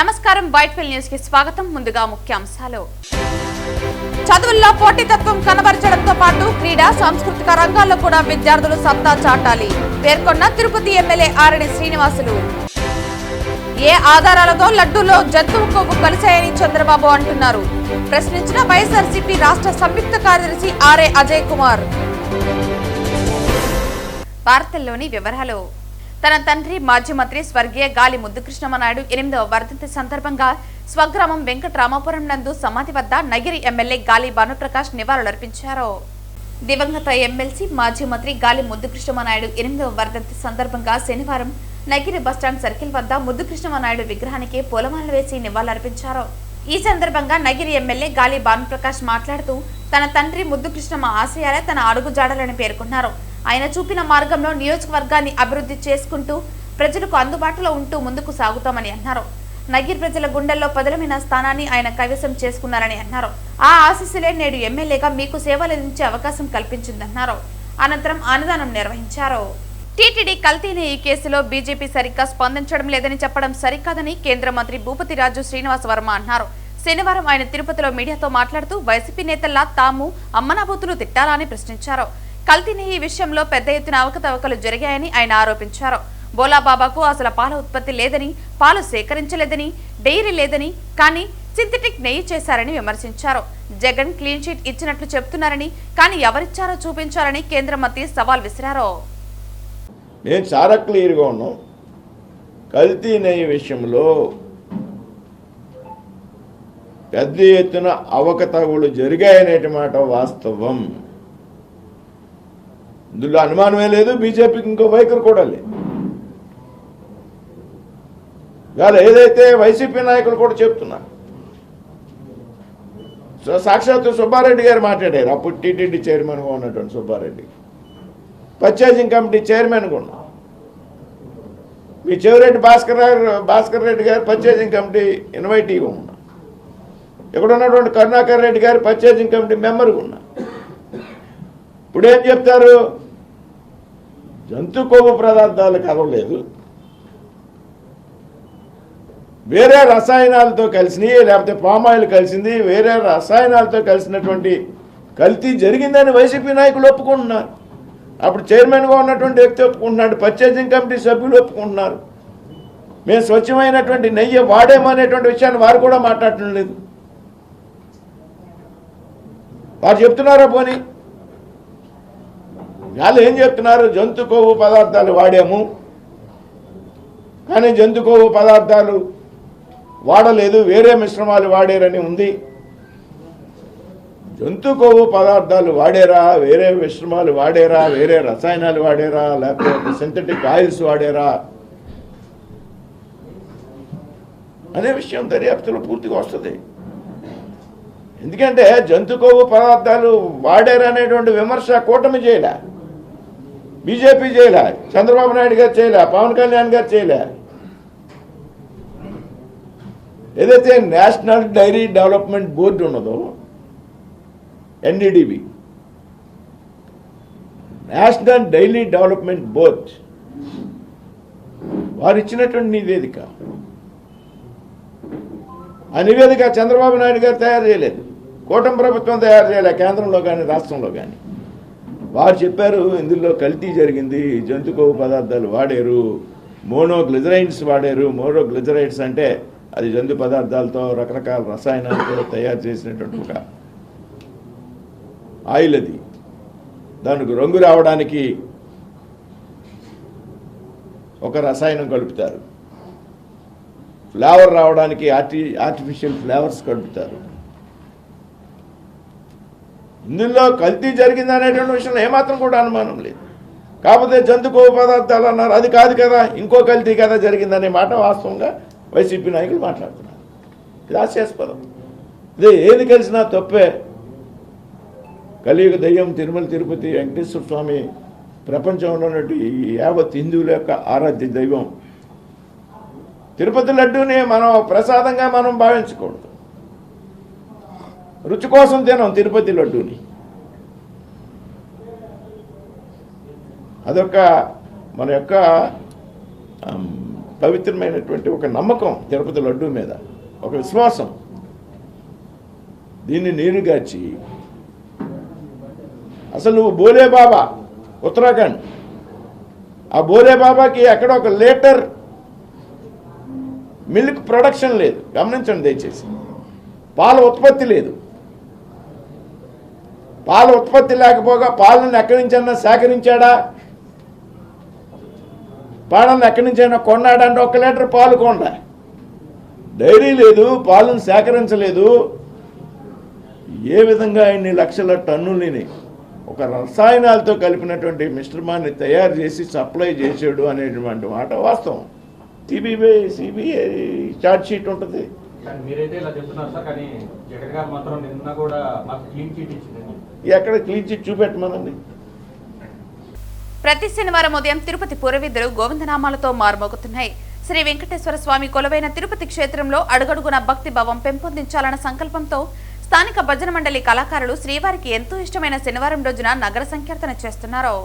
నమస్కారం Whitefield news కి స్వాగతం. ముందుగా ముఖ్యాంశాలు. చదువుల్లో పోటీతత్వం కనబరచడంతో పాటు క్రీడా సాంస్కృతిక రంగాల్లో కూడా విద్యార్థులు సత్తా చాటాలి పేర్కొన్న తిరుపతి ఎమ్మెల్యే ఆరణి శ్రీనివాసులు. ఏ ఆధారాలతో లడ్డూలో జంతువు కొవ్వు కలిశాయని చంద్రబాబు అంటున్నారు ప్రశ్నించిన వైఎస్ఆర్సీపీ రాష్ట్ర సంయుక్త కార్యదర్శి ఆర్ఏ అజయ్ కుమార్. వార్తల్లోని వివరాలు. తన తండ్రి మాజీ మంత్రి స్వర్గీయ గాలి ముద్దుకృష్ణమనాయుడు 8వ వర్ధంతి సందర్భంగా స్వగ్రామం వెంకటరామాపురం నందు సమాధి వద్ద నగిరి ఎమ్మెల్యే గాలి భానుప్రకాష్ నివాళులర్పించారు. దివంగత ఎమ్మెల్సీ మాజీ మంత్రి గాలి ముద్దుకృష్ణమనాయుడు 8వ వర్ధంతి సందర్భంగా శనివారం నగిరి బస్టాండ్ సర్కిల్ వద్ద ముద్దుకృష్ణమనాయుడు విగ్రహానికి పూలమాలలు వేసి నివాళులర్పించారు. ఈ సందర్భంగా నగిరి ఎమ్మెల్యే గాలి భానుప్రకాష్ మాట్లాడుతూ తన తండ్రి ముద్దుకృష్ణమ ఆశయాలే తన అడుగుజాడలని పేర్కొన్నారు. ఆయన చూపిన మార్గంలో నియోజకవర్గాన్ని అభివృద్ధి చేసుకుంటూ ప్రజలకు అందుబాటులో ఉంటూ ముందుకు సాగుతామని అన్నారు. నగిరి ప్రజల గుండెల్లో పదిలమైన స్థానాన్ని ఆయన కైవసం చేసుకున్నారని అన్నారు. ఆ ఆశీస్సులే నేడు ఎమ్మెల్యేగా మీకు సేవలందించే అవకాశం కల్పించిందన్నారు. అనంతరం అన్నదానం నిర్వహించారు. టీటీడీ కల్తీని ఈ కేసులో బీజేపీ సరిగ్గా స్పందించడం లేదని చెప్పడం సరికాదని కేంద్ర మంత్రి భూపతిరాజు శ్రీనివాస్ వర్మ అన్నారు. శనివారం ఆయన తిరుపతిలో మీడియాతో మాట్లాడుతూ వైసీపీ నేతల్లా తాము అమ్మనాబూతులు తిట్టాలా అని ప్రశ్నించారు. కల్తీని ఈ విషయంలో పెద్ద ఎత్తున అవకతవకలు జరిగాయని ఆయన ఆరోపించారు. బోలాబాబాకు అసలు పాల ఉత్పత్తి లేదని, పాలు సేకరించలేదని, డెయిరీ లేదని, కానీ సింథటిక్ నెయ్యి చేశారని విమర్శించారు. జగన్ క్లీన్ చిట్ ఇచ్చినట్లు చెప్తున్నారని, కానీ ఎవరిచ్చారో చూపించాలని కేంద్ర మంత్రి సవాల్ విసిరారు. నేను చాలా క్లియర్గా ఉన్నాం. కల్తీ నెయ్యి విషయంలో పెద్ద ఎత్తున అవకతవకలు జరిగాయనేటి మాట వాస్తవం. ఇందులో అనుమానమే లేదు. బీజేపీకి ఇంకో వైఖరి కూడా లేదు. ఇవాళ ఏదైతే వైసీపీ నాయకులు కూడా చెప్తున్నారు, సాక్షాత్తు సుబ్బారెడ్డి గారు మాట్లాడారు. అప్పుడు టీటీడీ చైర్మన్గా ఉన్నటువంటి సుబ్బారెడ్డి, పర్చేజింగ్ కమిటీ చైర్మన్గా ఉన్నారు. మీ చెవిరెడ్డి భాస్కర్ రెడ్డి గారు పర్చేజింగ్ కమిటీ ఇన్వైటీగా ఉన్నారు. ఇక్కడ ఉన్నటువంటి కరుణాకర్ రెడ్డి గారు పర్చేజింగ్ కమిటీ మెంబర్గా ఉన్నారు. ఇప్పుడు ఏం చెప్తారు? జంతు కొవ్వు పదార్థాలు కలవలేదు, వేరే రసాయనాలతో కలిసినాయి, లేకపోతే పామాయిల్ కలిసింది, వేరే రసాయనాలతో కలిసినటువంటి కల్తీ జరిగిందని వైసీపీ నాయకులు ఒప్పుకుంటున్నారు. అప్పుడు చైర్మన్గా ఉన్నటువంటి వ్యక్తి ఒప్పుకుంటున్నాడు, పర్చేజింగ్ కమిటీ సభ్యులు ఒప్పుకుంటున్నారు. మేము స్వచ్ఛమైనటువంటి నెయ్యి వాడేమనేటువంటి విషయాన్ని వారు కూడా మాట్లాడటం లేదు. వారు చెప్తున్నారా? పోనీ వాళ్ళు ఏం చెప్తున్నారు? జంతు కొవ్వు పదార్థాలు వాడాము, కానీ జంతు కొవ్వు పదార్థాలు వాడలేదు, వేరే మిశ్రమాలు వాడారని ఉంది. జంతు కొవ్వు పదార్థాలు వాడారా, వేరే మిశ్రమాలు వాడారా, వేరే రసాయనాలు వాడారా, లేకపోతే సింథటిక్ ఆయిల్స్ వాడారా అనే విషయం దర్యాప్తులో పూర్తిగా వస్తుంది. ఎందుకంటే జంతు కొవ్వు పదార్థాలు వాడారనేటువంటి విమర్శ కూటమి చేయలే, బీజేపీ చేయలే, చంద్రబాబు నాయుడు గారు చేయలే, పవన్ కళ్యాణ్ గారు చేయలే. ఏదైతే నేషనల్ డైరీ డెవలప్మెంట్ బోర్డు ఉన్నదో, NDDB, national dairy development board, వారు ఇచ్చినటువంటి నివేదిక, ఆ నివేదిక చంద్రబాబు నాయుడు గారు తయారు చేయలేదు, కూటమి ప్రభుత్వం తయారు చేయలే, కేంద్రంలో కానీ రాష్ట్రంలో కానీ. వారు చెప్పారు ఇందులో కల్తీ జరిగింది, జంతు కొవ్వు పదార్థాలు వాడారు, మోనోగ్లిజరైడ్స్ వాడారు. మోనోగ్లిజరైడ్స్ అంటే అది జంతు పదార్థాలతో రకరకాల రసాయనాలతో తయారు చేసినటువంటి ఒక ఆయిల్. అది దానికి రంగు రావడానికి ఒక రసాయనం కలుపుతారు, ఫ్లేవర్ రావడానికి ఆర్టిఫిషియల్ ఫ్లేవర్స్ కలుపుతారు. ఇందులో కల్తీ జరిగింది అనేటువంటి విషయంలో ఏమాత్రం కూడా అనుమానం లేదు. కాకపోతే జంతు కొవ్వు పదార్థాలు అన్నారు, అది కాదు కదా, ఇంకో కల్తీ కదా జరిగిందనే మాట వాస్తవంగా వైసీపీ నాయకులు మాట్లాడుతున్నారు. ఇది హాస్యాస్పదం. ఇదే ఏది కలిసినా తప్పే. కలియుగ దయ్యం తిరుమల తిరుపతి వెంకటేశ్వర స్వామి ప్రపంచంలో ఉన్నట్టు యావత్ హిందువుల యొక్క ఆరాధ్య దైవం. తిరుపతి లడ్డూని మనం ప్రసాదంగా మనం భావించకూడదు. రుచి కోసం తినం తిరుపతి లడ్డూని. అదొక మన యొక్క పవిత్రమైనటువంటి ఒక నమ్మకం తిరుపతి లడ్డూ మీద, ఒక విశ్వాసం. దీన్ని నీరుగార్చి అసలు నువ్వు బోలే బాబా ఉత్తరాఖండ్, ఆ బోలే బాబాకి అక్కడ ఒక లీటర్ మిల్క్ ప్రొడక్షన్ లేదు. గమనించండి దయచేసి. పాల ఉత్పత్తి లేదు. పాల ఉత్పత్తి లేకపోగా పాలను ఎక్కడి నుంచైనా సేకరించాడా, పాలను ఎక్కడి నుంచైనా కొన్నాడా అంటే 1 లీటర్ పాలు కొండా. డైరీ లేదు, పాలను సేకరించలేదు. ఏ విధంగా ఇన్ని లక్షల టన్నులని ఒక రసాయనాలతో కలిపినటువంటి మిశ్రమాన్ని తయారు చేసి సప్లై చేసాడు అనేటువంటి మాట వాస్తవం. సిబిఐ ఛార్జ్ షీట్ ఉంటుంది. మీరైతే ఇలా చెప్తున్నారు సార్, కానీ జగన్ గారు మాత్రం నిన్న కూడా మాకు క్లీన్ చీట్ ఇచ్చిందండి. ఎక్కడ క్లీన్ చీట్ చూపెట్టమనండి. ప్రతి శనివారం ఉదయం తిరుపతి పురవీధులు గోవిందనామాలతో మారుమోగుతున్నాయి. శ్రీ వెంకటేశ్వర స్వామి కొలువైన తిరుపతి క్షేత్రంలో అడుగడుగున భక్తి భావం పెంపొందించాలన్న సంకల్పంతో స్థానిక భజన మండలి కళాకారులు శ్రీవారికి ఎంతో ఇష్టమైన శనివారం రోజున నగర సంకీర్తన చేస్తున్నారు.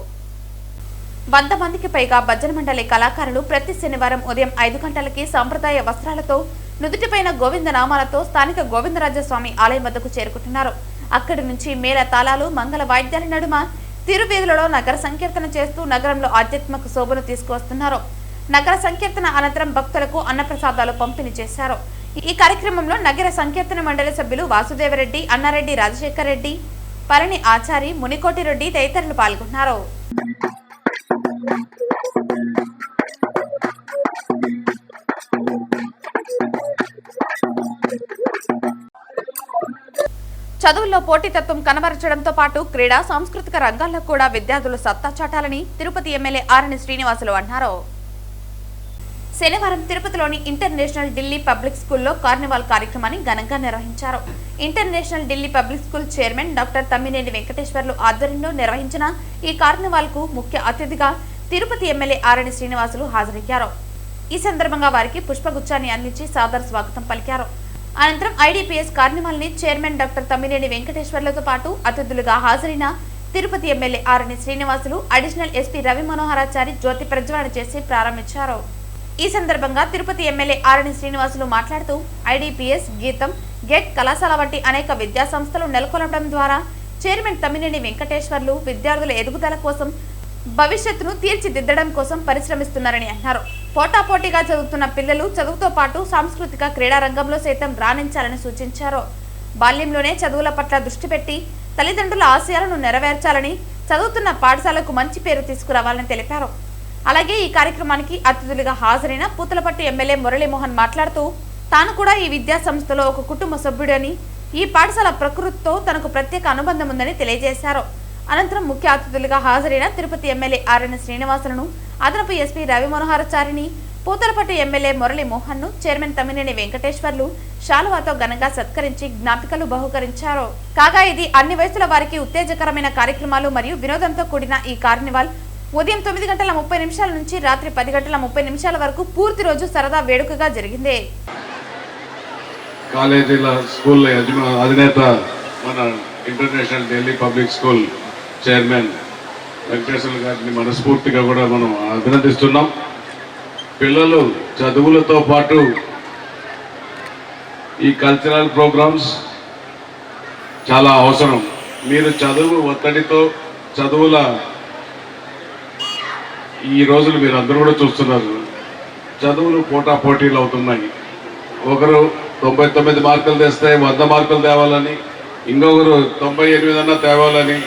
100 మందికి పైగా భజన మండలి కళాకారులు ప్రతి శనివారం ఉదయం 5 గంటలకి సాంప్రదాయ వస్త్రాలతో నుదుటిపైన గోవిందనామాలతో స్థానిక గోవిందరాజస్వామి ఆలయం వద్దకు చేరుకుంటున్నారు. అక్కడి నుంచి మేళ తాళాలు, మంగళ వాయిద్యాల నడుమ తిరువీధులలో నగర సంకీర్తన చేస్తూ నగరంలో ఆధ్యాత్మిక శోభను తీసుకువస్తున్నారు. నగర సంకీర్తన అనంతరం భక్తులకు అన్నప్రసాదాలు పంపిణీ చేశారు. ఈ కార్యక్రమంలో నగర సంకీర్తన మండలి సభ్యులు వాసుదేవరెడ్డి, అన్నారెడ్డి, రాజశేఖర్ రెడ్డి, పళని ఆచారి, మునికోటి రెడ్డి తదితరులు పాల్గొన్నారు. చదువుల్లో పోటీతత్వం కనబరచడంతో పాటు క్రీడా, సాంస్కృతిక రంగాల్లో కూడా విద్యార్థులు సత్తా చాటాలని తిరుపతి ఎమ్మెల్యే ఆర్ఎన్ శ్రీనివాసులు అన్నారు. శనివారం తిరుపతిలోని ఇంటర్నేషనల్ ఢిల్లీ పబ్లిక్ స్కూల్లో కార్నివాల్ కార్యక్రమాన్ని ఘనంగా నిర్వహించారు. International Delhi public school chairman doctor Tammineni Venkateswarlu ఆధ్వర్యంలో నిర్వహించిన ఈ కార్నివాల్ కు ముఖ్య అతిథిగా తిరుపతి ఎమ్మెల్యే ఆర్ఎన్ శ్రీనివాసులు హాజరయ్యారు. ఈ సందర్భంగా వారికి పుష్పగుచ్చాన్ని అందించి సాదర స్వాగతం పలికారు. అనంతరం ఐడిపిఎస్ కార్నివాల్ ని చైర్మన్ డాక్టర్ తమ్మినేని వెంకటేశ్వర్లతో పాటు అతిథులుగా హాజరైన Tirupati MLA RN Srinivasulu additional SP Ravi Manoharachari జ్యోతి ప్రజ్వలన చేసి ప్రారంభించారు. ఈ సందర్భంగా తిరుపతి ఎమ్మెల్యే ఆర్ఎన్ శ్రీనివాసులు మాట్లాడుతూ ఐడిపిఎస్, గీతం, గెట్ కళాశాల వంటి అనేక విద్యా సంస్థలు నెలకొల్పడం ద్వారా చైర్మన్ తమ్మినేని వెంకటేశ్వర్లు విద్యార్థుల ఎదుగుదల కోసం, భవిష్యత్తును తీర్చిదిద్దడం కోసం పరిశ్రమిస్తున్నారని అన్నారు. పోటాపోటీగా చదువుతున్న పిల్లలు చదువుతో పాటు సాంస్కృతిక క్రీడా రంగంలో సైతం రాణించాలని సూచించారు. బాల్యంలోనే చదువుల పట్ల దృష్టి పెట్టి తల్లిదండ్రుల ఆశయాలను నెరవేర్చాలని, చదువుతున్న పాఠశాలకు మంచి పేరు తీసుకురావాలని తెలిపారు. అలాగే ఈ కార్యక్రమానికి అతిథులుగా హాజరైన పూతలపట్టు ఎమ్మెల్యే మురళీమోహన్ మాట్లాడుతూ తాను కూడా ఈ విద్యా సంస్థలో ఒక కుటుంబ సభ్యుడని, ఈ పాఠశాల ప్రకృతితో తనకు ప్రత్యేక అనుబంధం ఉందని తెలియజేశారు. అనంతరం ముఖ్య అతిథులుగా హాజరైన తిరుపతి ఎమ్మెల్యే ఆర్ఎన్ శ్రీనివాసులను, అదనపు ఎస్పీ రవి మనోహరాచారిని, పూతలపట్టు ఎమ్మెల్యే మురళీమోహన్ ను చైర్మన్ తమ్మినేని వెంకటేశ్వర్లు శాలువాతో ఘనంగా సత్కరించి జ్ఞాపికలు బహుకరించారు. కాగా ఇది అన్ని వయసుల వారికి ఉత్తేజకరమైన కార్యక్రమాలు మరియు వినోదంతో కూడిన ఈ కార్నివాల్ ఉదయం 9:30 నుంచి రాత్రి 10:30 వరకు పూర్తి రోజు సరదా వేడుకగా జరిగింది. కాలేజీల స్కూల్ అధినేత మన international Delhi public school chairman Venkateswara గారిని మనస్ఫూర్తిగా కూడా మనం అభినందిస్తున్నాం. పిల్లలు చదువులతో పాటు ఈ కల్చరల్ ప్రోగ్రామ్స్ చాలా అవసరం. మీరు చదువు ఒత్తిడితో చదువుల ఈ రోజులు మీరు అందరూ కూడా చూస్తున్నారు, చదువులు పోటీలు అవుతున్నాయి. ఒకరు 99 మార్కులు తెస్తే 100 మార్కులు తేవాలని, ఇంకొకరు 98 అన్నా తేవాలని,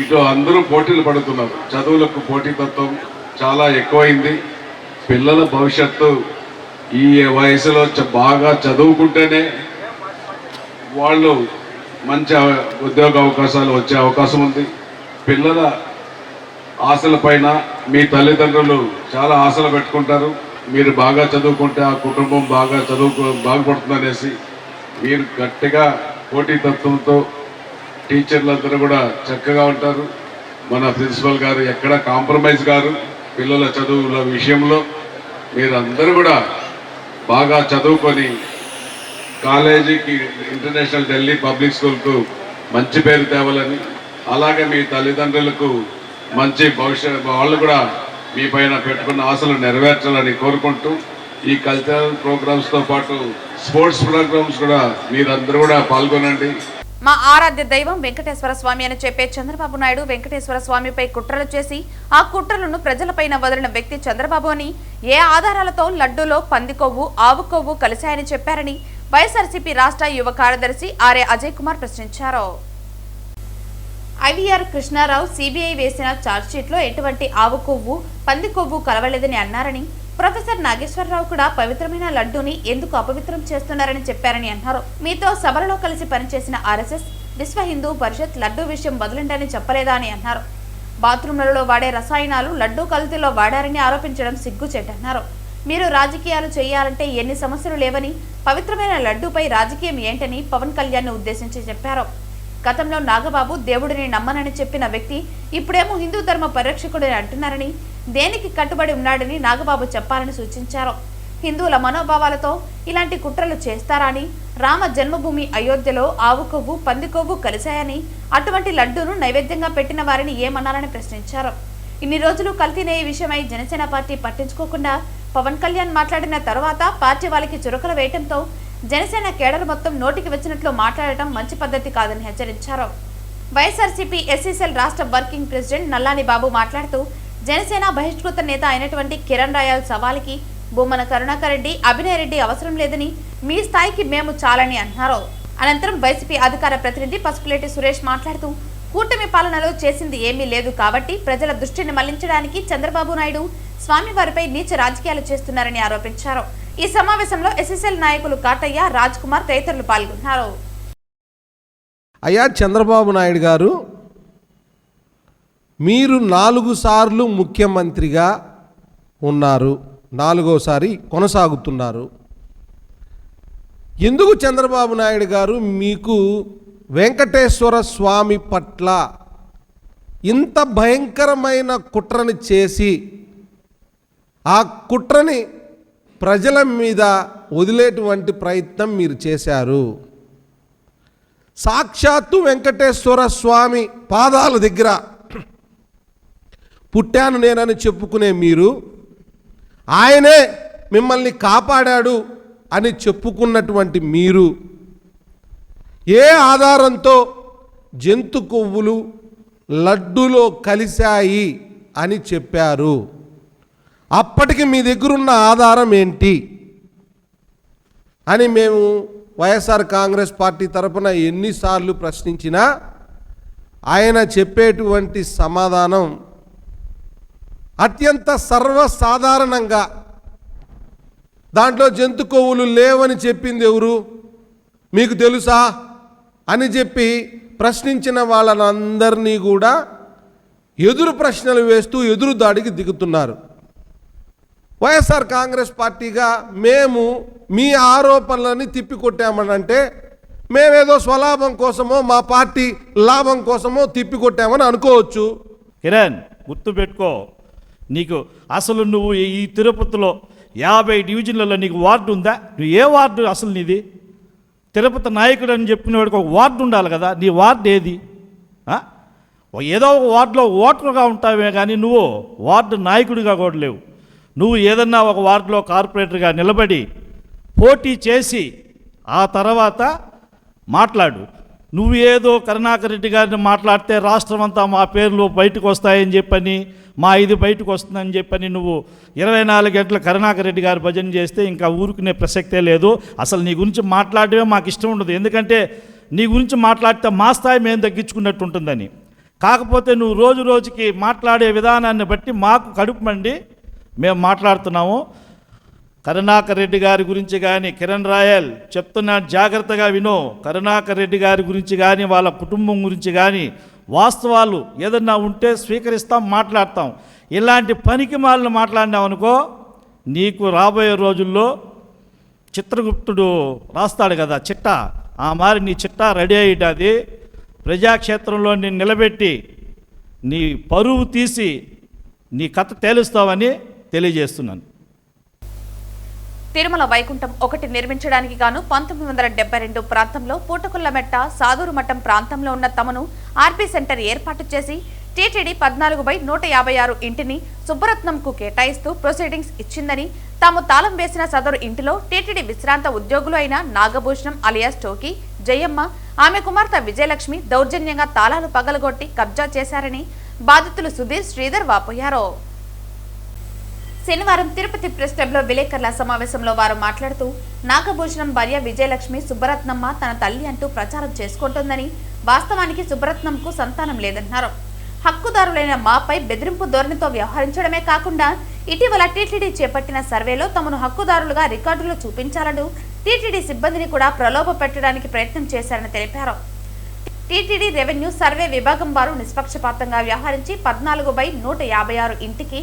ఇటు అందరూ పోటీలు పడుతున్నారు. చదువులకు పోటీతత్వం చాలా ఎక్కువైంది. పిల్లల భవిష్యత్తు ఈ వయసులో బాగా చదువుకుంటేనే వాళ్ళు మంచి ఉద్యోగ అవకాశాలు వచ్చే అవకాశం ఉంది. పిల్లల ఆశల పైన మీ తల్లిదండ్రులు చాలా ఆశలు పెట్టుకుంటారు. మీరు బాగా చదువుకుంటే ఆ కుటుంబం బాగుపడుతుందనేసి మీరు గట్టిగా పోటీతత్వంతో టీచర్లందరూ కూడా చక్కగా ఉంటారు. మన ప్రిన్సిపల్ గారు ఎక్కడ కాంప్రమైజ్ గారు పిల్లల చదువుల విషయంలో. మీరందరూ కూడా బాగా చదువుకొని కాలేజీకి ఇంటర్నేషనల్ ఢిల్లీ పబ్లిక్ స్కూల్కు మంచి పేరు తేవాలని, అలాగే మీ తల్లిదండ్రులకు మంచి భవిష్యత్, వాళ్ళు కూడా మీ పైన పెట్టుకున్న ఆశలు నెరవేర్చాలని కోరుకుంటూ ఈ కల్చరల్ ప్రోగ్రామ్స్తో పాటు స్పోర్ట్స్ ప్రోగ్రామ్స్ కూడా మీరందరూ కూడా పాల్గొనండి. మా ఆరాధ్య దైవం వెంకటేశ్వర స్వామి అని చెప్పే చంద్రబాబు నాయుడు వెంకటేశ్వర స్వామిపై కుట్రలు చేసి ఆ కుట్రలను ప్రజలపైన వదిలిన వ్యక్తి చంద్రబాబు అని, ఏ ఆధారాలతో లడ్డూలో పంది కొవ్వు ఆవు కొవ్వు కలిశాయని చెప్పారని వైఎస్ఆర్సీపీ రాష్ట్ర యువ కార్యదర్శి ఆర్ఏ అజయ్ కుమార్ ప్రశ్నించారు. ఐవీఆర్ కృష్ణారావు సిబిఐ వేసిన ఛార్జ్షీట్లో ఎటువంటి ఆవు కొవ్వు పంది కొవ్వు కలవలేదని అన్నారని, ప్రొఫెసర్ నాగేశ్వరరావు కూడా పవిత్రమైన లడ్డూని ఎందుకు అపవిత్రం చేస్తున్నారని చెప్పారని అన్నారు. మీతో సభలలో కలిసి పనిచేసిన ఆర్ఎస్ఎస్, విశ్వ హిందూ పరిషత్ లడ్డూ విషయం వదలండని చెప్పలేదా అని అన్నారు. బాత్రూంలలో వాడే రసాయనాలు లడ్డూ కల్తీలో వాడారని ఆరోపించడం సిగ్గుచేటన్నారు. మీరు రాజకీయాలు చేయాలంటే ఎన్ని సమస్యలు లేవని, పవిత్రమైన లడ్డూపై రాజకీయం ఏంటని పవన్ కళ్యాణ్ ను ఉద్దేశించి చెప్పారు. గతంలో నాగబాబు దేవుడిని నమ్మనని చెప్పిన వ్యక్తి ఇప్పుడేమో హిందూ ధర్మ పరిరక్షకుడిని అంటున్నారని, దేనికి కట్టుబడి ఉన్నాడని నాగబాబు చెప్పాలని సూచించారు. హిందువుల మనోభావాలతో ఇలాంటి కుట్రలు చేస్తారని, రామ జన్మభూమి అయోధ్యలో ఆవు కొవ్వు పంది కొవ్వు కలిశాయని, అటువంటి లడ్డూను నైవేద్యంగా పెట్టిన వారిని ఏమన్నారని ప్రశ్నించారు. ఇన్ని రోజులు కల్తీనే ఈ విషయమై జనసేన పార్టీ పట్టించుకోకుండా పవన్ కళ్యాణ్ మాట్లాడిన తర్వాత పార్టీ వాళ్ళకి చురకలు వేయడంతో జనసేన కేడర్ మొత్తం నోటికి వచ్చినట్లు మాట్లాడటం మంచి పద్ధతి కాదని హెచ్చరించారు. వైఎస్ఆర్సీపీ ఎస్సీ సెల్ రాష్ట్ర వర్కింగ్ ప్రెసిడెంట్ నల్లాని బాబు మాట్లాడుతూ, జనసేన బహిష్కృత నేత అయినటువంటి కిరణ్ రాయల్ సవాల్కి బొమ్మన కరుణాకర్ రెడ్డి, అభినయ్ రెడ్డి అవసరం లేదని, మీ స్థాయికి మేము చాలని అన్నారు. అనంతరం వైసీపీ అధికార ప్రతినిధి పసుపులేటి సురేష్ మాట్లాడుతూ, కూటమి పాలనలో చేసింది ఏమీ లేదు కాబట్టి ప్రజల దృష్టిని మళ్లించడానికి చంద్రబాబు నాయుడు స్వామివారిపై నీచ రాజకీయాలు చేస్తున్నారని ఆరోపించారు. ఈ సమావేశంలో ఎస్ఎస్ఎల్ నాయకులు కాటయ్య, రాజ్ కుమార్ తదితరులు పాల్గొన్నారు. అయ్యా చంద్రబాబు నాయుడు గారు, మీరు 4 సార్లు ముఖ్యమంత్రిగా ఉన్నారు, 4వసారి కొనసాగుతున్నారు. ఎందుకు చంద్రబాబు నాయుడు గారు మీకు వెంకటేశ్వర స్వామి పట్ల ఇంత భయంకరమైన కుట్రని చేసి ఆ కుట్రని ప్రజల మీద వదిలేటువంటి ప్రయత్నం మీరు చేశారు? సాక్షాత్తు వెంకటేశ్వర స్వామి పాదాల దగ్గర పుట్టాను నేనని చెప్పుకునే మీరు, ఆయనే మిమ్మల్ని కాపాడాడు అని చెప్పుకున్నటువంటి మీరు, ఏ ఆధారంతో జంతు కొవ్వులు లడ్డూలో కలిశాయి అని చెప్పారు? అప్పటికి మీ దగ్గరున్న ఆధారం ఏంటి అని మేము వైఎస్ఆర్ కాంగ్రెస్ పార్టీ తరపున ఎన్నిసార్లు ప్రశ్నించినా ఆయన చెప్పేటువంటి సమాధానం అత్యంత సర్వసాధారణంగా, దాంట్లో జంతు కొవ్వులు లేవని చెప్పింది ఎవరు మీకు తెలుసా అని చెప్పి ప్రశ్నించిన వాళ్ళనందరినీ కూడా ఎదురు ప్రశ్నలు వేస్తూ ఎదురు దాడికి దిగుతున్నారు. వైఎస్ఆర్ కాంగ్రెస్ పార్టీగా మేము మీ ఆరోపణలని తిప్పికొట్టామనంటే మేమేదో స్వలాభం కోసమో మా పార్టీ లాభం కోసమో తిప్పికొట్టామని అనుకోవచ్చు. కిరణ్, గుర్తుపెట్టుకో, నీకు అసలు నువ్వు ఈ తిరుపతిలో 50 డివిజన్లలో నీకు వార్డు ఉందా? నువ్వు ఏ వార్డు అసలు నీది? తిరుపతి నాయకుడు అని చెప్పినవాడికి ఒక వార్డు ఉండాలి కదా. నీ వార్డు ఏది? ఏదో ఒక వార్డులో ఓటరుగా ఉంటావే కానీ నువ్వు వార్డు నాయకుడిగా కూడా లేవు. నువ్వు ఏదన్నా ఒక వార్డులో కార్పొరేటర్గా నిలబడి పోటీ చేసి ఆ తర్వాత మాట్లాడు. నువ్వు ఏదో కరుణాకర్ రెడ్డి గారిని మాట్లాడితే రాష్ట్రం అంతా మా పేర్లు బయటకు వస్తాయని చెప్పని, మా ఇది బయటకు వస్తుందని చెప్పని నువ్వు 24 గంటల కరుణాకర్ రెడ్డి గారు భజన చేస్తే ఇంకా ఊరుకునే ప్రసక్తే లేదు. అసలు నీ గురించి మాట్లాడడమే మాకు ఇష్టం ఉండదు. ఎందుకంటే నీ గురించి మాట్లాడితే మా స్థాయి మేము తగ్గించుకున్నట్టు ఉంటుందని. కాకపోతే నువ్వు రోజు రోజుకి మాట్లాడే విధానాన్ని బట్టి మాకు కడుపు మండి మేము మాట్లాడుతున్నాము. కరుణాకర్ రెడ్డి గారి గురించి కానీ, కిరణ్ రాయల్ చెప్తున్నా జాగ్రత్తగా వినో, కరుణాకర్ రెడ్డి గారి గురించి కానీ వాళ్ళ కుటుంబం గురించి కానీ వాస్తవాలు ఏదన్నా ఉంటే స్వీకరిస్తాం, మాట్లాడతాం. ఇలాంటి పనికి మాలను మాట్లాడినావు అనుకో, నీకు రాబోయే రోజుల్లో చిత్రగుప్తుడు రాస్తాడు కదా చిట్టా, ఆ మరి నీ చిట్టా రెడీ అయ్యేది. ప్రజాక్షేత్రంలో నేను నిలబెట్టి నీ పరువు తీసి నీ కథ తేలుస్తావని తెలియజేస్తున్నాను. తిరుమల వైకుంఠం 1 నిర్మించడానికి గాను 1972 ప్రాంతంలో పూటకుల్లమెట్ట, సాదూరు మఠం ప్రాంతంలో ఉన్న తమను ఆర్పీ సెంటర్ ఏర్పాటు చేసి టీటీడీ 14/156 ఇంటిని సుబ్బరత్నంకు కేటాయిస్తూ ప్రొసీడింగ్స్ ఇచ్చిందని, తాము తాళం వేసిన సదరు ఇంటిలో టీటీడీ విశ్రాంత ఉద్యోగులు అయిన నాగభూషణం అలియాస్ టోకీ, జయమ్మ, ఆమె కుమార్తె విజయలక్ష్మి దౌర్జన్యంగా తాళాలు పగలగొట్టి కబ్జా చేశారని బాధితులు సుధీర్, శ్రీధర్ వాపోయారు. శనివారం తిరుపతి ప్రెస్ క్లబ్లో విలేకరుల సమావేశంలో వారు మాట్లాడుతూ, నాగభూషణం భార్య విజయలక్ష్మి సుబ్బరత్నమ్మ తన తల్లి అంటూ ప్రచారం చేసుకుంటోందని, వాస్తవానికి సుబ్బరత్నంకు సంతానం లేదన్నారు. హక్కుదారులైన మాపై బెదిరింపు ధోరణితో వ్యవహరించడమే కాకుండా ఇటీవల టీటీడీ చేపట్టిన సర్వేలో తమను హక్కుదారులుగా రికార్డులు చూపించాలను టీటీడీ సిబ్బందిని కూడా ప్రలోభ పెట్టడానికి ప్రయత్నం చేశారని తెలిపారు. టీటీడీ రెవెన్యూ సర్వే విభాగం వారు నిష్పక్షపాతంగా వ్యవహరించి 14/156 ఇంటికి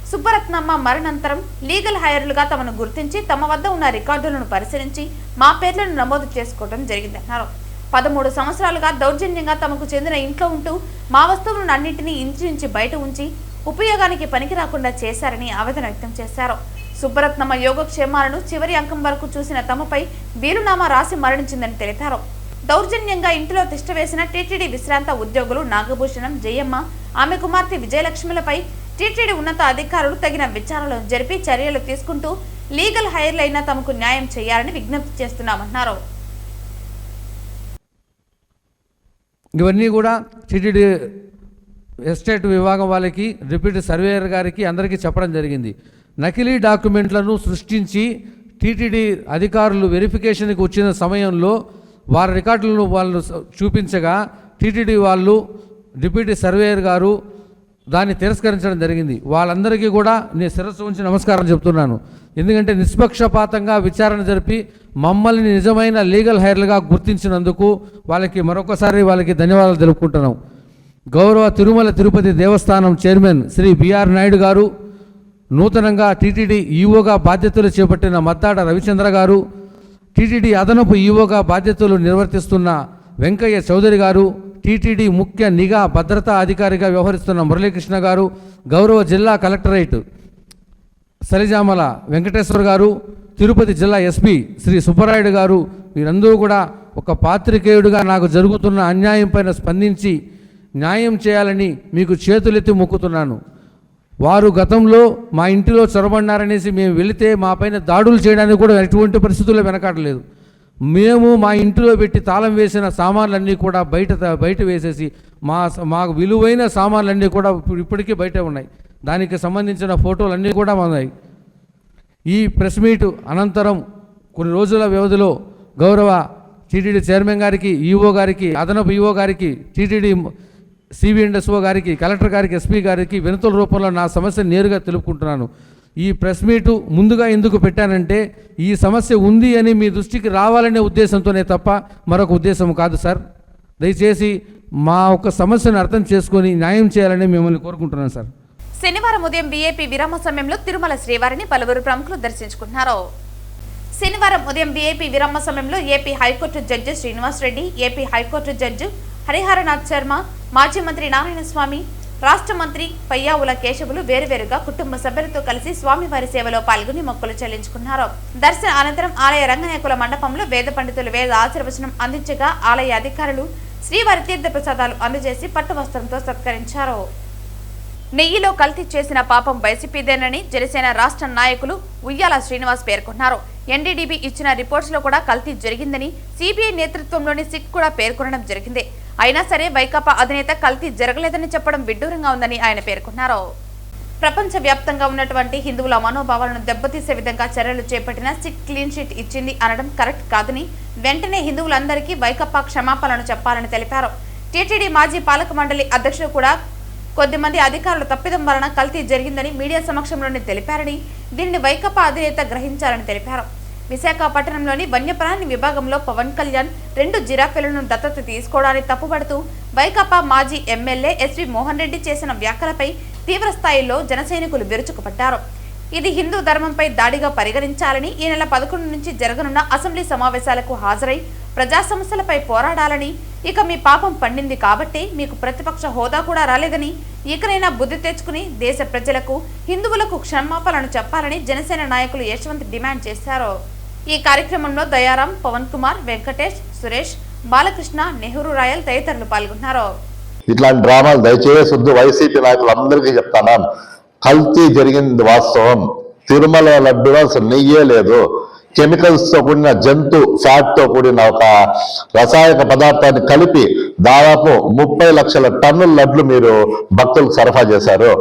సుబ్బరత్నమ్మ మరణానంతరం లీగల్ హైయర్లుగా తమను గుర్తించి తమ వద్ద ఉన్న రికార్డులను పరిశీలించి మా పేర్లను నమోదు చేసుకోవడం జరిగిందన్నారు. 13 సంవత్సరాలుగా దౌర్జన్యంగా తమకు చెందిన ఇంట్లో ఉంటూ మా వస్తువులను అన్నింటినీ ఇంటి నుంచి బయట ఉంచి ఉపయోగానికి పనికి రాకుండా చేశారని ఆవేదన వ్యక్తం చేశారు. సుబ్బరత్నమ్మ యోగక్షేమాలను చివరి అంకం వరకు చూసిన తమపై వీలునామా రాసి మరణించిందని తెలిపారు. దౌర్జన్యంగా ఇంటిలో తిష్టవేసిన టీటీడీ విశ్రాంత ఉద్యోగులు నాగభూషణం, జయమ్మ, ఆమె కుమార్తె విజయలక్ష్మిలపై టీటీడీ ఉన్నత అధికారులు తగిన విచారణలు జరిపి చర్యలు తీసుకుంటూ లీగల్ హైయర్లైనా తమకు న్యాయం చేయాలని విజ్ఞప్తి చేస్తున్నామన్నారు. ఇవన్నీ కూడా టీటీడీ ఎస్టేట్ విభాగం వాళ్ళకి, డిప్యూటీ సర్వేయర్ గారికి అందరికీ చెప్పడం జరిగింది. నకిలీ డాక్యుమెంట్లను సృష్టించి టీటీడీ అధికారులు వెరిఫికేషన్కి వచ్చిన సమయంలో వారి రికార్డులను వాళ్ళు చూపించగా టీటీడీ వాళ్ళు, డిప్యూటీ సర్వేయర్ గారు దాన్ని తిరస్కరించడం జరిగింది. వాళ్ళందరికీ కూడా నేను శిరస్సు ఉంచి నమస్కారం చెప్తున్నాను. ఎందుకంటే నిష్పక్షపాతంగా విచారణ జరిపి మమ్మల్ని నిజమైన లీగల్ హైర్లుగా గుర్తించినందుకు వాళ్ళకి మరొకసారి వాళ్ళకి ధన్యవాదాలు తెలుపుకుంటున్నాం. గౌరవ తిరుమల తిరుపతి దేవస్థానం చైర్మన్ శ్రీ బిఆర్ నాయుడు గారు, నూతనంగా టీటీడీ ఈఓగా బాధ్యతలు చేపట్టిన మద్దాడ రవిచంద్ర గారు, టీటీడీ అదనపు ఈఓగా బాధ్యతలు నిర్వర్తిస్తున్న వెంకయ్య చౌదరి గారు, టీటీడీ ముఖ్య నిఘా భద్రతా అధికారిగా వ్యవహరిస్తున్న మురళీకృష్ణ గారు, గౌరవ జిల్లా కలెక్టరేట్ సరిజామల వెంకటేశ్వర్ గారు, తిరుపతి జిల్లా ఎస్పీ శ్రీ సుబ్బరాయుడు గారు, వీరందరూ కూడా ఒక పాత్రికేయుడిగా నాకు జరుగుతున్న అన్యాయం పైన స్పందించి న్యాయం చేయాలని మీకు చేతులెత్తి మొక్కుతున్నాను. వారు గతంలో మా ఇంటిలో చొరబడినారనేసి మేము వెళితే మా పైన దాడులు చేయడానికి కూడా ఎటువంటి పరిస్థితుల్లో వెనకాడలేదు. మేము మా ఇంటిలో పెట్టి తాళం వేసిన సామాన్లన్నీ కూడా బయట వేసేసి మాకు విలువైన సామాన్లన్నీ కూడా ఇప్పటికీ బయట ఉన్నాయి. దానికి సంబంధించిన ఫోటోలన్నీ కూడా ఉన్నాయి. ఈ ప్రెస్ మీట్ అనంతరం కొన్ని రోజుల వ్యవధిలో గౌరవ టీటీడీ చైర్మన్ గారికి, ఈఓ గారికి, అదనపు ఈఓ గారికి, టీటీడీ సిబిఎండ్ఎస్ఓ గారికి, కలెక్టర్ గారికి, ఎస్పీ గారికి వినతుల రూపంలో నా సమస్యను నేరుగా తెలుపుకుంటున్నాను. ఈ ప్రెస్ మీటు ముందుగా ఎందుకు పెట్టానంటే ఈ సమస్య ఉంది అని మీ దృష్టికి రావాలనే ఉద్దేశంతోనే తప్ప మరొక ఉద్దేశం కాదు సార్. దయచేసి మా ఒక సమస్యను అర్థం చేసుకొని న్యాయం చేయాలని మిమ్మల్ని కోరుకుంటున్నాను సార్. శనివారం ఉదయం వీఐపీ విరామ సమయంలో తిరుమల శ్రీవారిని పలువురు ప్రముఖులు దర్శించుకున్నారు. శనివారం ఉదయం వీఐపీ విరామ సమయంలో AP high court judge Srinivas Reddy, AP high court judge Hariharanath Sharma, మాజీ మంత్రి నారాయణస్వామి, రాష్ట్ర మంత్రి పయ్యావుల కేశవులు వేరువేరుగా కుటుంబ సభ్యులతో కలిసి స్వామివారి సేవలో పాల్గొని మొక్కులు చెల్లించుకున్నారు. దర్శన అనంతరం ఆలయ రంగనాయకుల మండపంలో వేద పండితులు వేద ఆశీర్వచనం అందించగా ఆలయ అధికారులు శ్రీవారి తీర్థ ప్రసాదాలు అందజేసి పట్టు వస్త్రంతో సత్కరించారు. నెయ్యిలో కల్తీ చేసిన పాపం వైసీపీదేనని జనసేన రాష్ట్ర నాయకులు ఉయ్యాల శ్రీనివాస్ పేర్కొన్నారు. ఎన్డీడీబీ ఇచ్చిన రిపోర్ట్స్ లో కూడా కల్తీ జరిగిందని సిబిఐ నేతృత్వంలోని సిట్ కూడా పేర్కొనడం జరిగింది. అయినా సరే వైకాపా అధినేత కల్తీ జరగలేదని చెప్పడం విడ్డూరంగా ఉందని ఆయన పేర్కొన్నారు. ప్రపంచ వ్యాప్తంగా ఉన్నటువంటి హిందువుల మనోభావాలను దెబ్బతీసే విధంగా చర్యలు చేపట్టిన సిట్ క్లీన్ షీట్ ఇచ్చింది అనడం కరెక్ట్ కాదని, వెంటనే హిందువులందరికీ వైకాపా క్షమాపణలు చెప్పాలని తెలిపారు. టీటీడీ మాజీ పాలక మండలి అధ్యక్షుడు కూడా కొద్దిమంది అధికారుల తప్పిదం వలన కల్తీ జరిగిందని మీడియా సమక్షంలోనే తెలిపారని, దీనిని వైకాపా అధినేత గ్రహించాలని తెలిపారు. విశాఖపట్నంలోని వన్యప్రాణి విభాగంలో పవన్ కళ్యాణ్ 2 జిరాఫీలను దత్తత తీసుకోవడాన్ని తప్పుపడుతూ వైకాపా మాజీ ఎమ్మెల్యే ఎస్వి మోహన్ రెడ్డి చేసిన వ్యాఖ్యలపై తీవ్ర స్థాయిలో జనసైనికులు విరుచుకుపడ్డారు. ఇది హిందూ ధర్మంపై దాడిగా పరిగణించాలని, ఈ నెల 11 నుంచి జరగనున్న అసెంబ్లీ సమావేశాలకు హాజరై ప్రజా సమస్యలపై పోరాడాలని, ఇక మీ పాపం పండింది కాబట్టి మీకు ప్రతిపక్ష హోదా కూడా రాలేదని, ఇకనైనా బుద్ధి తెచ్చుకుని దేశ ప్రజలకు, హిందువులకు క్షమాపణలు చెప్పాలని జనసేన నాయకులు యశ్వంత్ డిమాండ్ చేశారు. ఈ కార్యక్రమంలో దయారాం, పవన్ కుమార్, వెంకటేష్, సురేష్, బాలకృష్ణ, నెహ్రూ రాయల్ తదితరులు పాల్గొన్నారు. ఇట్లాంటి డ్రామాలు దయచేసి వద్దు. వైసీపీ నాయకులందరికీ చెప్తాను, కల్తీ జరిగింది వాస్తవం. తిరుమల లడ్డులో అసలు నెయ్యే లేదు. కెమికల్స్ తో కూడిన జంతు ఫ్యాట్ తో కూడిన ఒక రసాయన పదార్థాన్ని కలిపి దాదాపు 30 లక్షల టన్నుల లడ్లు మీరు భక్తులకు సరఫరా చేశారు.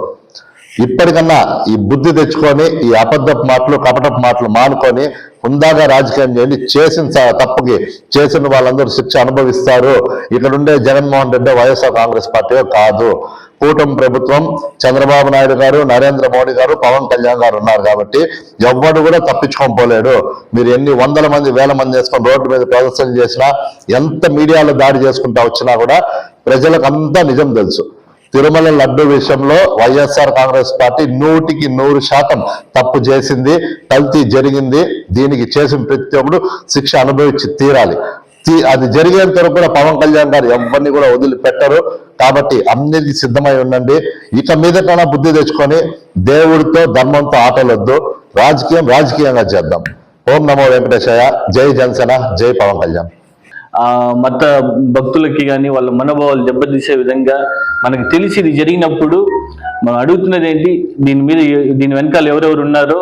ఇప్పటికన్నా ఈ బుద్ధి తెచ్చుకొని ఈ అబద్ధపు మాటలు కపటపు మాటలు మానుకొని హుందాగా రాజకీయం చేయండి. చేసిన తప్పుకి చేసిన వాళ్ళందరూ శిక్ష అనుభవిస్తారు. ఇక్కడ ఉండే జగన్మోహన్ రెడ్డి వైఎస్ఆర్ కాంగ్రెస్ పార్టీ కాదు, కూటమి ప్రభుత్వం, చంద్రబాబు నాయుడు గారు, నరేంద్ర మోడీ గారు, పవన్ కళ్యాణ్ గారు ఉన్నారు కాబట్టి ఎవ్వడు కూడా తప్పించుకోకపోలేడు. మీరు ఎన్ని వందల మంది వేల మంది వేసుకొని రోడ్డు మీద ప్రదర్శన చేసినా, ఎంత మీడియాలో దాడి చేసుకుంటా వచ్చినా కూడా ప్రజలకు అంతా నిజం తెలుసు. తిరుమల లడ్డు విషయంలో వైఎస్ఆర్ కాంగ్రెస్ పార్టీ 100కి 100% తప్పు చేసింది, కల్తీ జరిగింది. దీనికి చేసిన ప్రతి ఒక్కరు శిక్ష అనుభవించి తీరాలి. అది జరిగేంత వరకు కూడా పవన్ కళ్యాణ్ గారు ఎవరిని కూడా వదిలిపెట్టరు. కాబట్టి అన్నిటికీ సిద్ధమై ఉండండి. ఇక మీద కన్నా బుద్ధి తెచ్చుకొని దేవుడితో ధర్మంతో ఆటలొద్దు, రాజకీయంగా చేద్దాం. ఓం నమో వెంకటేశయ్య. జై జనసేన, జై పవన్ కళ్యాణ్. మత భక్తులకి కానీ వాళ్ళ మనోభావాలు దెబ్బతీసే విధంగా మనకు తెలిసి ఇది జరిగినప్పుడు మనం అడుగుతున్నది ఏంటి, దీని వెనకాల ఎవరెవరు ఉన్నారో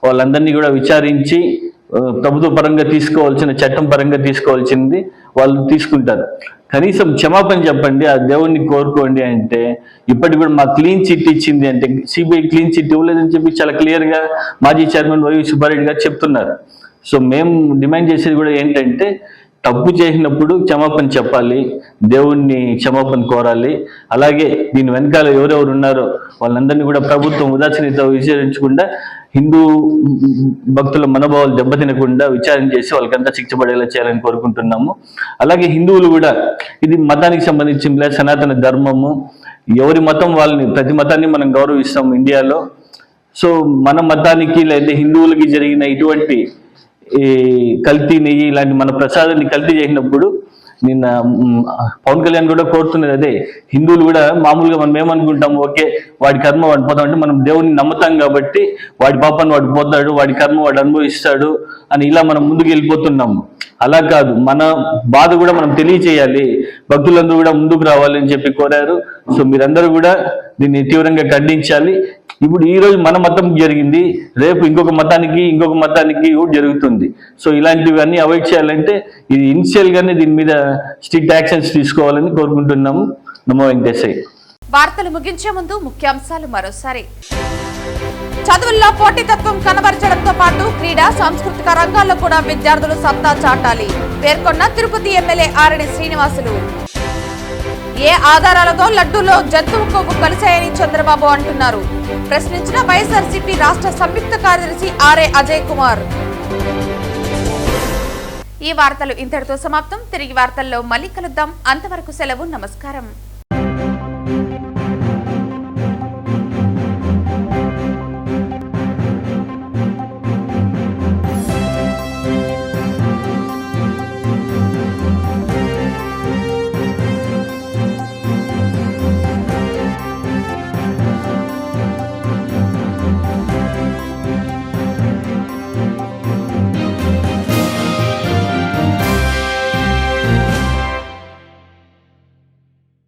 వాళ్ళందరినీ కూడా విచారించి ప్రభుత్వ పరంగా తీసుకోవాల్సిన, చట్టం పరంగా తీసుకోవాల్సింది వాళ్ళు తీసుకుంటారు. కనీసం క్షమాపణ చెప్పండి, ఆ దేవుణ్ణి కోరుకోండి అంటే ఇప్పటికి కూడా మాకు క్లీన్ చిట్ ఇచ్చింది అంటే సిబిఐ క్లీన్ చిట్ ఇవ్వలేదని చెప్పి చాలా క్లియర్గా మాజీ చైర్మన్ వైవి సుబ్బారెడ్డి గారు చెప్తున్నారు. సో మేము డిమాండ్ చేసేది కూడా ఏంటంటే తప్పు చేసినప్పుడు క్షమాపణ చెప్పాలి, దేవుణ్ణి క్షమాపణ కోరాలి. అలాగే దీని వెనకాల ఎవరెవరు ఉన్నారో వాళ్ళందరినీ కూడా ప్రభుత్వం ఉదాసీనత విచారించకుండా, హిందూ భక్తుల మనోభావాలు దెబ్బతినకుండా విచారణ చేసి వాళ్ళకంతా శిక్ష పడేలా చేయాలని కోరుకుంటున్నాము. అలాగే హిందువులు కూడా, ఇది మతానికి సంబంధించిన సనాతన ధర్మము, ఎవరి మతం వాళ్ళని, ప్రతి మతాన్ని మనం గౌరవిస్తాం ఇండియాలో. సో మన మతానికి లేదా హిందువులకి జరిగిన ఇటువంటి ఈ కల్తీ నెయ్యి ఇలాంటి మన ప్రసాదాన్ని కల్తీ చేసినప్పుడు నిన్న పవన్ కళ్యాణ్ కూడా కోరుతున్నది అదే. హిందువులు కూడా మామూలుగా మనం ఏమనుకుంటాం, ఓకే వాడి కర్మ వాడు పోతాం అంటే మనం దేవుడిని నమ్ముతాం కాబట్టి వాడి పాపాన్ని వాడు పోతాడు, వాడి కర్మ వాడు అనుభవిస్తాడు అని ఇలా మనం ముందుకు వెళ్ళిపోతున్నాము. అలా కాదు, మన బాధ కూడా మనం తెలియచేయాలి, భక్తులందరూ కూడా ముందుకు రావాలని చెప్పి కోరారు. సో మీరందరూ కూడా దీన్ని తీవ్రంగా ఖండించాలి. ఇప్పుడు ఈ రోజు మన మతం జరిగింది, రేపు ఇంకొక మతానికి కూడా జరుగుతుంది. సో ఇలాంటివన్నీ అవాయిడ్ చేయాలంటే ఇది ఇనిషియల్ గానే దీని మీద స్ట్రిక్ట్ యాక్షన్స్ తీసుకోవాలని కోరుకుంటున్నాము. నమో వెంకటేశయ్య. వార్తలు ముగించే ముందు ముఖ్యాంశాలు మరోసారి. చదువుల్లో పోటీతత్వం కనబరచడంతో పాటు క్రీడా సాంస్కృతిక రంగాల్లో కూడా విద్యార్థులు సత్తా చాటాలి పేర్కొన్న తిరుపతి ఎమ్మెల్యే ఆరణి శ్రీనివాసులు. ఏ ఆధారాలతో లడ్డూలో జంతువు కొవ్వు కలిశాయని చంద్రబాబు అంటున్నారు, ప్రశ్నించిన వైఎస్ఆర్సీపీ రాష్ట్ర సంయుక్త కార్యదర్శి ఆర్ఏ అజయ్ కుమార్. ఈ వార్తలు ఇంతటితో సమాప్తం. తిరిగి వార్తల్లో మళ్ళీ కలుద్దాం. అంతవరకు సెలవు. నమస్కారం.